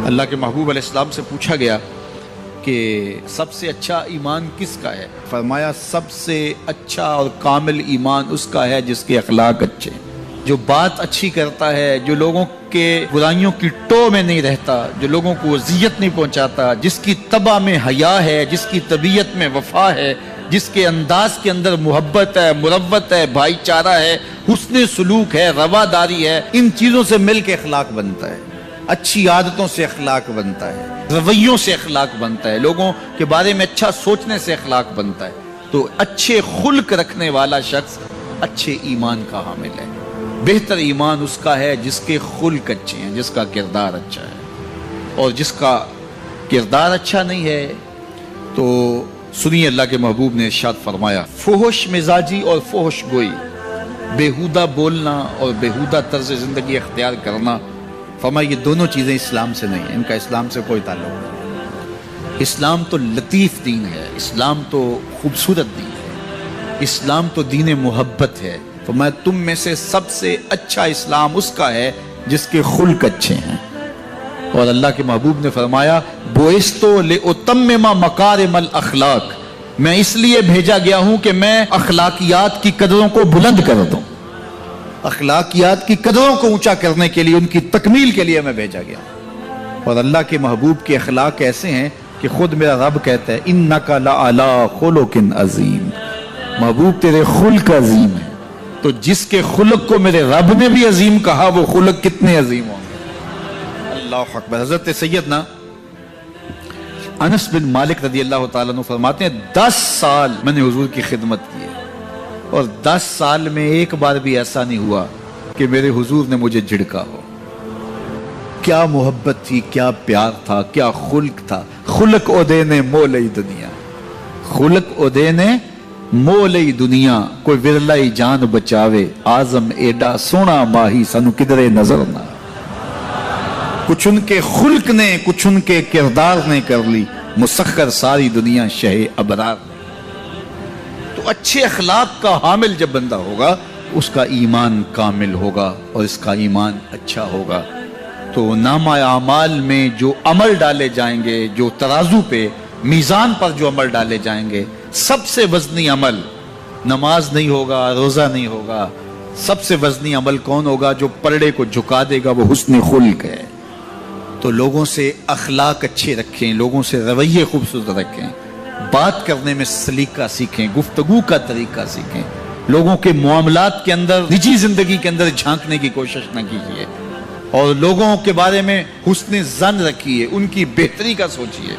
اللہ کے محبوب علیہ السلام سے پوچھا گیا کہ سب سے اچھا ایمان کس کا ہے؟ فرمایا سب سے اچھا اور کامل ایمان اس کا ہے جس کے اخلاق اچھے ہیں، جو بات اچھی کرتا ہے، جو لوگوں کے برائیوں کی ٹو میں نہیں رہتا، جو لوگوں کو اذیت نہیں پہنچاتا، جس کی طبع میں حیا ہے، جس کی طبیعت میں وفا ہے، جس کے انداز کے اندر محبت ہے، مروت ہے، بھائی چارہ ہے، حسن سلوک ہے، رواداری ہے۔ ان چیزوں سے مل کے اخلاق بنتا ہے، اچھی عادتوں سے اخلاق بنتا ہے، رویوں سے اخلاق بنتا ہے، لوگوں کے بارے میں اچھا سوچنے سے اخلاق بنتا ہے۔ تو اچھے خلق رکھنے والا شخص اچھے ایمان کا حامل ہے۔ بہتر ایمان اس کا ہے جس کے خلق اچھے ہیں، جس کا کردار اچھا ہے، اور جس کا کردار اچھا نہیں ہے تو سنیے اللہ کے محبوب نے ارشاد فرمایا، فحش مزاجی اور فحش گوئی، بیہودہ بولنا اور بیہودہ طرز زندگی اختیار کرنا، فرمایا یہ دونوں چیزیں اسلام سے نہیں ہیں، ان کا اسلام سے کوئی تعلق نہیں۔ اسلام تو لطیف دین ہے، اسلام تو خوبصورت دین ہے، اسلام تو دین محبت ہے۔ فرمایا تم میں سے سب سے اچھا اسلام اس کا ہے جس کے خلق اچھے ہیں۔ اور اللہ کے محبوب نے فرمایا بُعِثْتُ لِأُتَمِّمَ مَكَارِمَ الْأَخْلَاقِ، میں اس لیے بھیجا گیا ہوں کہ میں اخلاقیات کی قدروں کو بلند کر دوں، اخلاقیات کی قدروں کو اونچا کرنے کے لیے، ان کی تکمیل کے لیے میں بھیجا گیا۔ اور اللہ کے محبوب کے اخلاق ایسے ہیں کہ خود میرا رب کہتا ہے اِنَّكَ لَعَلَىٰ خُلُقٍ عَظِيمٍ، محبوب تیرے خلق عظیم ہے۔ تو جس کے خلق کو میرے رب نے بھی عظیم کہا، وہ خلق کتنے عظیم ہوں گے۔ اللہ اکبر۔ حضرت سیدنا انس بن مالک رضی اللہ تعالیٰ عنہ فرماتے ہیں 10 سال میں نے حضور کی خدمت کی ہے، اور 10 سال میں ایک بار بھی ایسا نہیں ہوا کہ میرے حضور نے مجھے جھڑکا ہو۔ کیا محبت تھی، کیا پیار تھا، کیا خلق تھا۔ خلق اودے نے مولئی دنیا، خلق اودے نے مولئی دنیا، کوئی ورلائی جان بچاوے، آزم ایڈا سونا ماہی سنو کدرے نظر نہ۔ کچھ ان کے خلق نے، کچھ ان کے کردار نے کر لی مسخر ساری دنیا شہ ابرار نے۔ تو اچھے اخلاق کا حامل جب بندہ ہوگا اس کا ایمان کامل ہوگا اور اس کا ایمان اچھا ہوگا۔ تو نامہ اعمال میں جو عمل ڈالے جائیں گے، جو ترازو پہ میزان پر جو عمل ڈالے جائیں گے، سب سے وزنی عمل نماز نہیں ہوگا، روزہ نہیں ہوگا۔ سب سے وزنی عمل کون ہوگا؟ جو پلڑے کو جھکا دے گا، وہ حسن خلق ہے۔ تو لوگوں سے اخلاق اچھے رکھیں، لوگوں سے رویے خوبصورت رکھیں، بات کرنے میں سلیقہ سیکھیں، گفتگو کا طریقہ سیکھیں، لوگوں کے معاملات کے اندر، نجی زندگی کے اندر جھانکنے کی کوشش نہ کیجیے، اور لوگوں کے بارے میں حسن ظن رکھیے، ان کی بہتری کا سوچیے،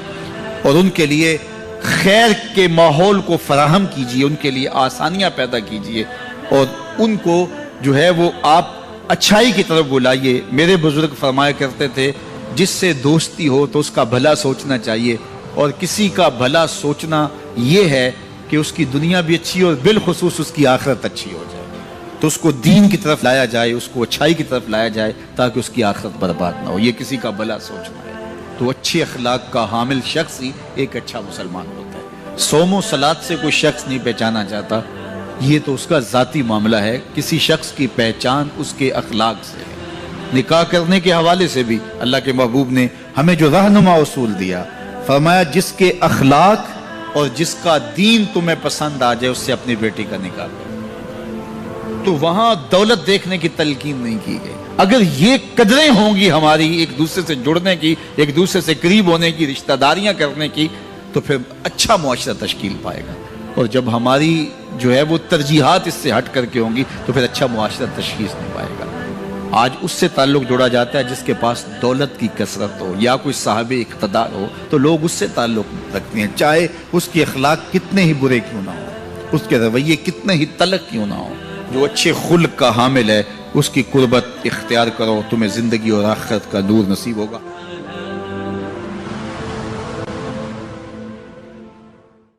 اور ان کے لیے خیر کے ماحول کو فراہم کیجیے، ان کے لیے آسانیاں پیدا کیجیے، اور ان کو جو ہے وہ آپ اچھائی کی طرف بلائیے۔ میرے بزرگ فرمایا کرتے تھے جس سے دوستی ہو تو اس کا بھلا سوچنا چاہیے، اور کسی کا بھلا سوچنا یہ ہے کہ اس کی دنیا بھی اچھی اور بالخصوص اس کی آخرت اچھی ہو جائے، تو اس کو دین کی طرف لایا جائے، اس کو اچھائی کی طرف لایا جائے تاکہ اس کی آخرت برباد نہ ہو۔ یہ کسی کا بھلا سوچنا ہے۔ تو اچھے اخلاق کا حامل شخص ہی ایک اچھا مسلمان ہوتا ہے۔ صوم و صلاۃ سے کوئی شخص نہیں پہچانا جاتا، یہ تو اس کا ذاتی معاملہ ہے۔ کسی شخص کی پہچان اس کے اخلاق سے ہے۔ نکاح کرنے کے حوالے سے بھی اللہ کے محبوب نے ہمیں جو رہنما اصول دیا، فرمایا جس کے اخلاق اور جس کا دین تمہیں پسند آ جائے اس سے اپنی بیٹی کا نکاح کرو۔ تو وہاں دولت دیکھنے کی تلقین نہیں کی گئی۔ اگر یہ قدریں ہوں گی ہماری ایک دوسرے سے جڑنے کی، ایک دوسرے سے قریب ہونے کی، رشتہ داریاں کرنے کی، تو پھر اچھا معاشرہ تشکیل پائے گا۔ اور جب ہماری جو ہے وہ ترجیحات اس سے ہٹ کر کے ہوں گی تو پھر اچھا معاشرہ تشکیل نہیں پائے گا۔ آج اس سے تعلق جوڑا جاتا ہے جس کے پاس دولت کی کثرت ہو یا کوئی صاحب اقتدار ہو، تو لوگ اس سے تعلق رکھتے ہیں، چاہے اس کے اخلاق کتنے ہی برے کیوں نہ ہو، اس کے رویے کتنے ہی تلخ کیوں نہ ہو۔ جو اچھے خلق کا حامل ہے اس کی قربت اختیار کرو، تمہیں زندگی اور آخرت کا نور نصیب ہوگا۔